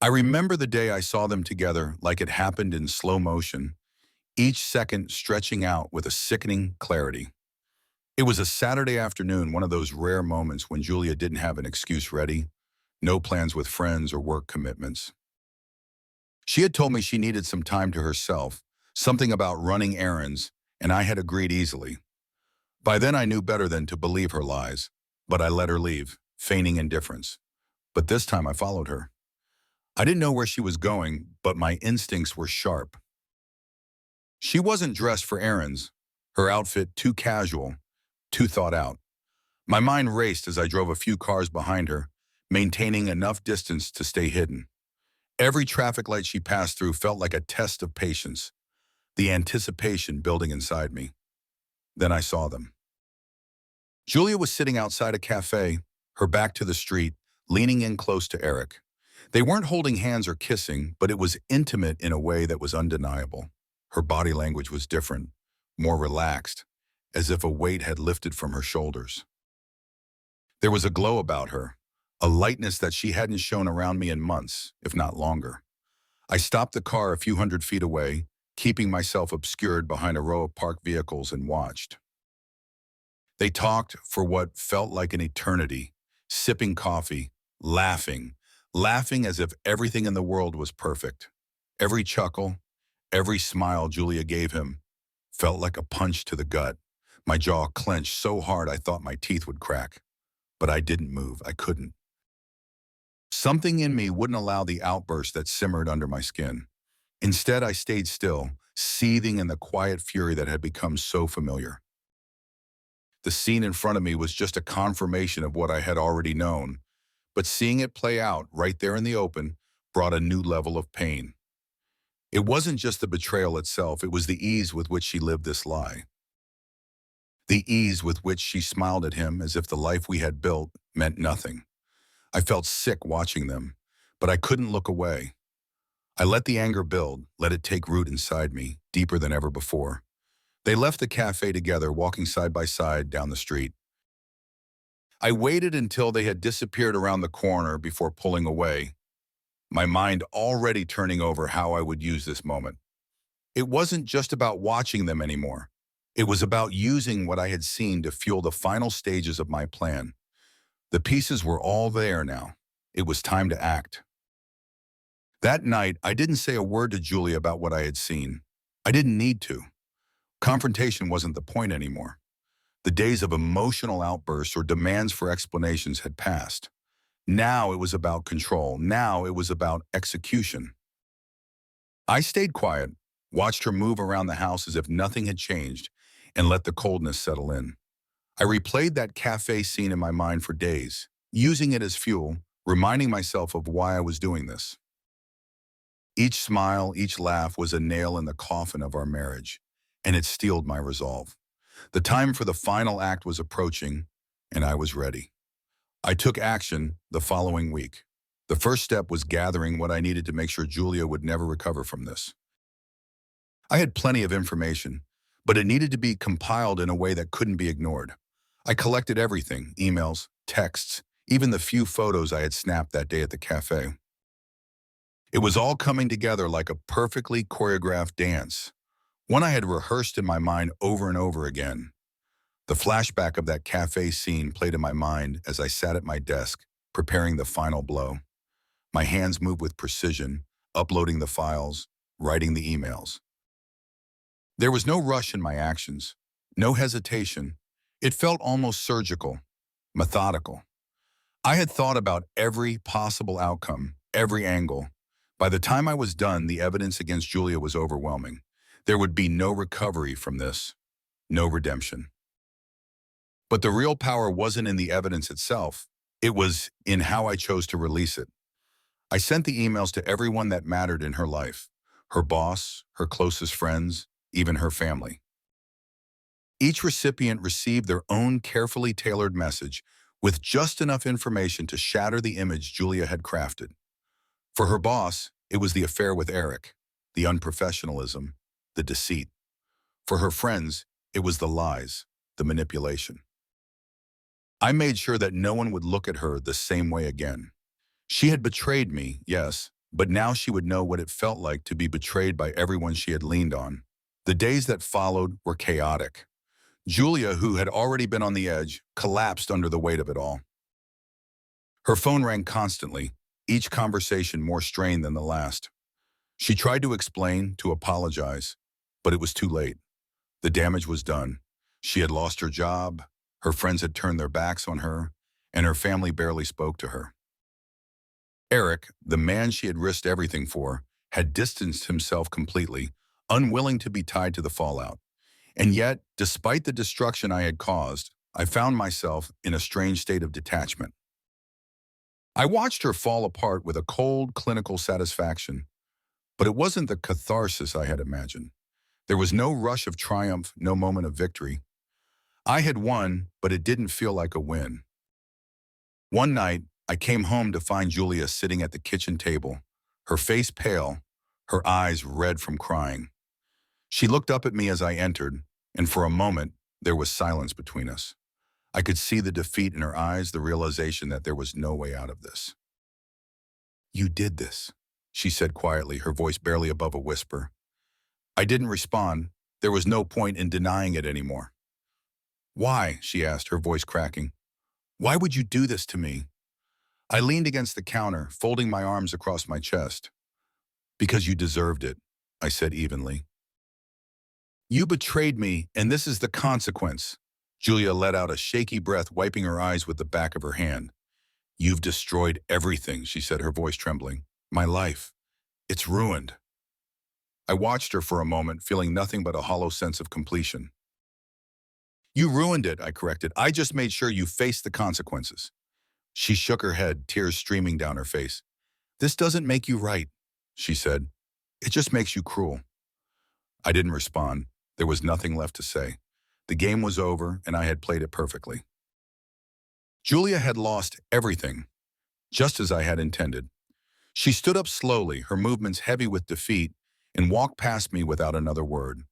I remember the day I saw them together like it happened in slow motion, each second stretching out with a sickening clarity. It was a Saturday afternoon, one of those rare moments when Julia didn't have an excuse ready, no plans with friends or work commitments. She had told me she needed some time to herself, something about running errands, and I had agreed easily. By then I knew better than to believe her lies, but I let her leave, feigning indifference. But this time I followed her. I didn't know where she was going, but my instincts were sharp. She wasn't dressed for errands, her outfit too casual, too thought out. My mind raced as I drove a few cars behind her, maintaining enough distance to stay hidden. Every traffic light she passed through felt like a test of patience, the anticipation building inside me. Then I saw them. Julia was sitting outside a cafe, her back to the street, leaning in close to Eric. They weren't holding hands or kissing, but it was intimate in a way that was undeniable. Her body language was different, more relaxed, as if a weight had lifted from her shoulders. There was a glow about her, a lightness that she hadn't shown around me in months, if not longer. I stopped the car a few hundred feet away, keeping myself obscured behind a row of parked vehicles, and watched. They talked for what felt like an eternity, sipping coffee, laughing as if everything in the world was perfect. Every chuckle, every smile Julia gave him felt like a punch to the gut. My jaw clenched so hard I thought my teeth would crack. But I didn't move. I couldn't. Something in me wouldn't allow the outburst that simmered under my skin. Instead, I stayed still, seething in the quiet fury that had become so familiar. The scene in front of me was just a confirmation of what I had already known, but seeing it play out right there in the open brought a new level of pain. It wasn't just the betrayal itself, it was the ease with which she lived this lie. The ease with which she smiled at him as if the life we had built meant nothing. I felt sick watching them, but I couldn't look away. I let the anger build, let it take root inside me, deeper than ever before. They left the cafe together, walking side by side down the street. I waited until they had disappeared around the corner before pulling away, my mind already turning over how I would use this moment. It wasn't just about watching them anymore. It was about using what I had seen to fuel the final stages of my plan. The pieces were all there now. It was time to act. That night, I didn't say a word to Julie about what I had seen. I didn't need to. Confrontation wasn't the point anymore. The days of emotional outbursts or demands for explanations had passed. Now it was about control. Now it was about execution. I stayed quiet, watched her move around the house as if nothing had changed, and let the coldness settle in. I replayed that cafe scene in my mind for days, using it as fuel, reminding myself of why I was doing this. Each smile, each laugh was a nail in the coffin of our marriage, and it steeled my resolve. The time for the final act was approaching, and I was ready. I took action the following week. The first step was gathering what I needed to make sure Julia would never recover from this. I had plenty of information, but it needed to be compiled in a way that couldn't be ignored. I collected everything, emails, texts, even the few photos I had snapped that day at the cafe. It was all coming together like a perfectly choreographed dance, one I had rehearsed in my mind over and over again. The flashback of that cafe scene played in my mind as I sat at my desk, preparing the final blow. My hands moved with precision, uploading the files, writing the emails. There was no rush in my actions, no hesitation. It felt almost surgical, methodical. I had thought about every possible outcome, every angle. By the time I was done, the evidence against Julia was overwhelming. There would be no recovery from this, no redemption. But the real power wasn't in the evidence itself. It was in how I chose to release it. I sent the emails to everyone that mattered in her life, her boss, her closest friends, even her family. Each recipient received their own carefully tailored message with just enough information to shatter the image Julia had crafted. For her boss, it was the affair with Eric, the unprofessionalism, the deceit. For her friends, it was the lies, the manipulation. I made sure that no one would look at her the same way again. She had betrayed me, yes, but now she would know what it felt like to be betrayed by everyone she had leaned on. The days that followed were chaotic. Julia, who had already been on the edge, collapsed under the weight of it all. Her phone rang constantly, each conversation more strained than the last. She tried to explain, to apologize, but it was too late. The damage was done. She had lost her job, her friends had turned their backs on her, and her family barely spoke to her. Eric, the man she had risked everything for, had distanced himself completely, unwilling to be tied to the fallout. And yet, despite the destruction I had caused, I found myself in a strange state of detachment. I watched her fall apart with a cold, clinical satisfaction, but it wasn't the catharsis I had imagined. There was no rush of triumph, no moment of victory. I had won, but it didn't feel like a win. One night, I came home to find Julia sitting at the kitchen table, her face pale, her eyes red from crying. She looked up at me as I entered, and for a moment, there was silence between us. I could see the defeat in her eyes, the realization that there was no way out of this. "You did this," she said quietly, her voice barely above a whisper. I didn't respond. There was no point in denying it anymore. "Why?" she asked, her voice cracking. "Why would you do this to me?" I leaned against the counter, folding my arms across my chest. "Because you deserved it," I said evenly. "You betrayed me, and this is the consequence." Julia let out a shaky breath, wiping her eyes with the back of her hand. "You've destroyed everything," she said, her voice trembling. "My life. It's ruined." I watched her for a moment, feeling nothing but a hollow sense of completion. "You ruined it," I corrected. "I just made sure you faced the consequences." She shook her head, tears streaming down her face. "This doesn't make you right," she said. "It just makes you cruel." I didn't respond. There was nothing left to say. The game was over, and I had played it perfectly. Julia had lost everything, just as I had intended. She stood up slowly, her movements heavy with defeat, and walked past me without another word.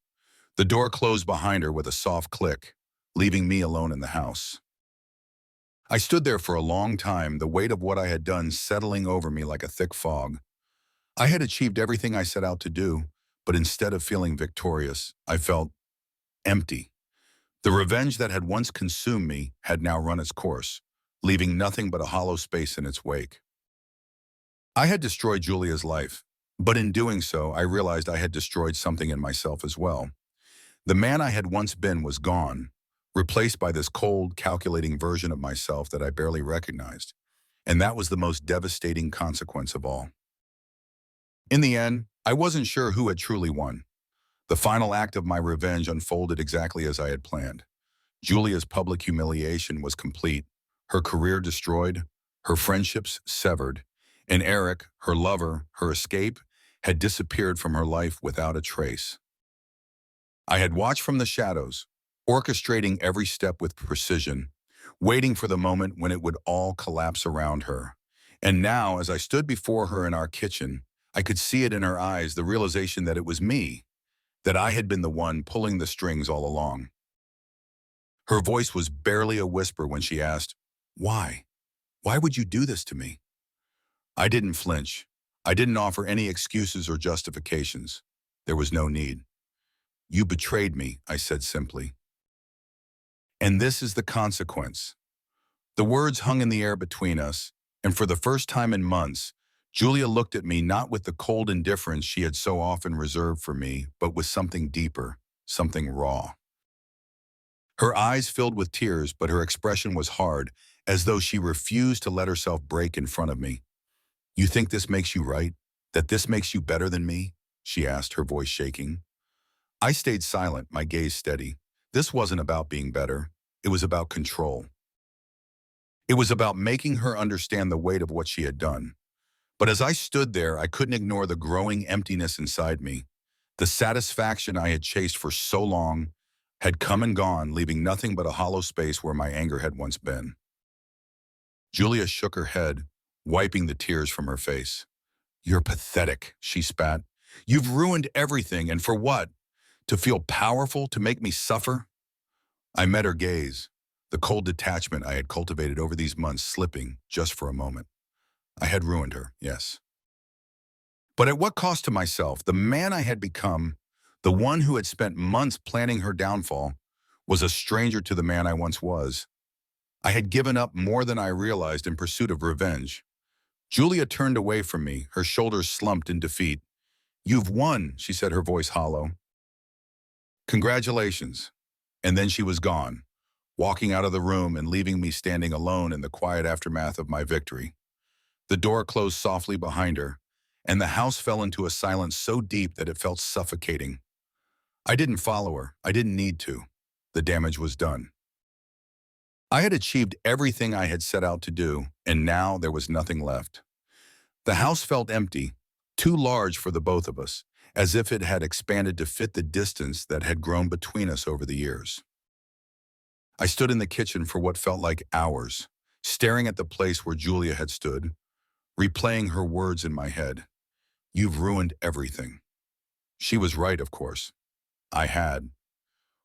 The door closed behind her with a soft click, leaving me alone in the house. I stood there for a long time, the weight of what I had done settling over me like a thick fog. I had achieved everything I set out to do, but instead of feeling victorious, I felt empty. The revenge that had once consumed me had now run its course, leaving nothing but a hollow space in its wake. I had destroyed Julia's life, but in doing so, I realized I had destroyed something in myself as well. The man I had once been was gone, replaced by this cold, calculating version of myself that I barely recognized. And that was the most devastating consequence of all. In the end, I wasn't sure who had truly won. The final act of my revenge unfolded exactly as I had planned. Julia's public humiliation was complete, her career destroyed, her friendships severed, and Eric, her lover, her escape, had disappeared from her life without a trace. I had watched from the shadows, orchestrating every step with precision, waiting for the moment when it would all collapse around her. And now, as I stood before her in our kitchen, I could see it in her eyes, the realization that it was me, that I had been the one pulling the strings all along. Her voice was barely a whisper when she asked, "Why? Why would you do this to me?" I didn't flinch. I didn't offer any excuses or justifications. There was no need. "You betrayed me," I said simply. "And this is the consequence." The words hung in the air between us, and for the first time in months, Julia looked at me not with the cold indifference she had so often reserved for me, but with something deeper, something raw. Her eyes filled with tears, but her expression was hard, as though she refused to let herself break in front of me. "You think this makes you right? That this makes you better than me?" she asked, her voice shaking. I stayed silent, my gaze steady. This wasn't about being better. It was about control. It was about making her understand the weight of what she had done. But as I stood there, I couldn't ignore the growing emptiness inside me. The satisfaction I had chased for so long had come and gone, leaving nothing but a hollow space where my anger had once been. Julia shook her head, wiping the tears from her face. "You're pathetic," she spat. "You've ruined everything, and for what? To feel powerful, to make me suffer?" I met her gaze, the cold detachment I had cultivated over these months slipping just for a moment. I had ruined her, yes. But at what cost to myself? The man I had become, the one who had spent months planning her downfall, was a stranger to the man I once was. I had given up more than I realized in pursuit of revenge. Julia turned away from me, her shoulders slumped in defeat. "You've won," she said, her voice hollow. "Congratulations." And then she was gone, walking out of the room and leaving me standing alone in the quiet aftermath of my victory. The door closed softly behind her, and the house fell into a silence so deep that it felt suffocating. I didn't follow her. I didn't need to. The damage was done. I had achieved everything I had set out to do, and now there was nothing left. The house felt empty, too large for the both of us, as if it had expanded to fit the distance that had grown between us over the years. I stood in the kitchen for what felt like hours, staring at the place where Julia had stood, replaying her words in my head. "You've ruined everything." She was right, of course. I had.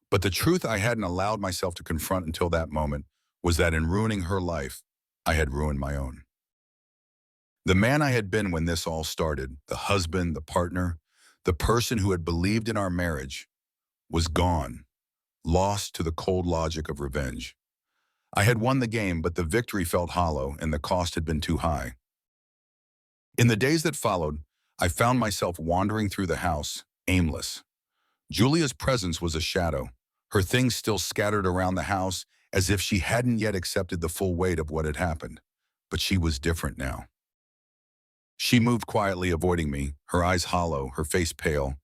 But the truth I hadn't allowed myself to confront until that moment was that in ruining her life, I had ruined my own. The man I had been when this all started, the husband, the partner, the person who had believed in our marriage, was gone, lost to the cold logic of revenge. I had won the game, but the victory felt hollow and the cost had been too high. In the days that followed, I found myself wandering through the house, aimless. Julia's presence was a shadow, her things still scattered around the house as if she hadn't yet accepted the full weight of what had happened. But she was different now. She moved quietly, avoiding me, her eyes hollow, her face pale.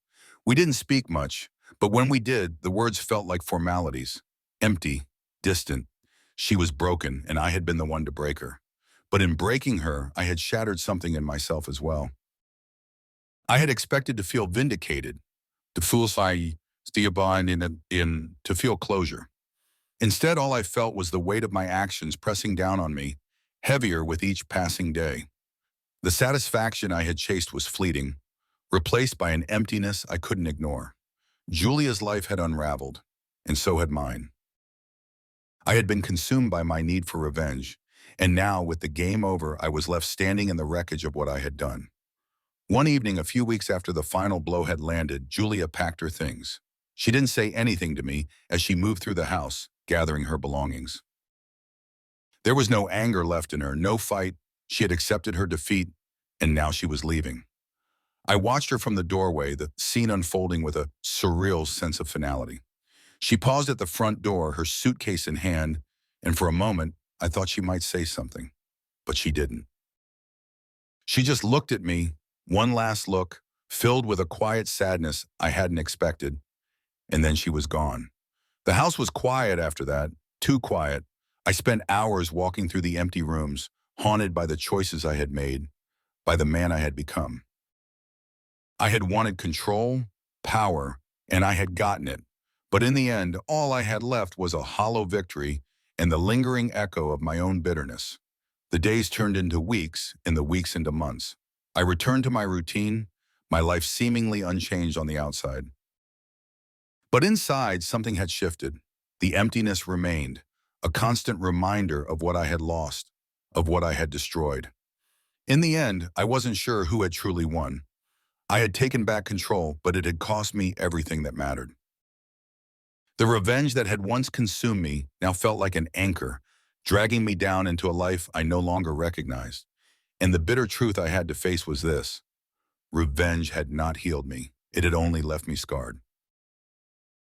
We didn't speak much, but when we did, the words felt like formalities. Empty, distant. She was broken, and I had been the one to break her. But in breaking her, I had shattered something in myself as well. I had expected to feel vindicated, to feel to feel closure. Instead, all I felt was the weight of my actions pressing down on me, heavier with each passing day. The satisfaction I had chased was fleeting, replaced by an emptiness I couldn't ignore. Julia's life had unraveled, and so had mine. I had been consumed by my need for revenge, and now, with the game over, I was left standing in the wreckage of what I had done. One evening, a few weeks after the final blow had landed, Julia packed her things. She didn't say anything to me as she moved through the house, gathering her belongings. There was no anger left in her, no fight. She had accepted her defeat, and now she was leaving. I watched her from the doorway, the scene unfolding with a surreal sense of finality. She paused at the front door, her suitcase in hand, and for a moment, I thought she might say something, but she didn't. She just looked at me, one last look, filled with a quiet sadness I hadn't expected, and then she was gone. The house was quiet after that, too quiet. I spent hours walking through the empty rooms, haunted by the choices I had made, by the man I had become. I had wanted control, power, and I had gotten it. But in the end, all I had left was a hollow victory and the lingering echo of my own bitterness. The days turned into weeks, and the weeks into months. I returned to my routine, my life seemingly unchanged on the outside. But inside, something had shifted. The emptiness remained, a constant reminder of what I had lost, of what I had destroyed. In the end, I wasn't sure who had truly won. I had taken back control, but it had cost me everything that mattered. The revenge that had once consumed me now felt like an anchor, dragging me down into a life I no longer recognized. And the bitter truth I had to face was this: revenge had not healed me. It had only left me scarred.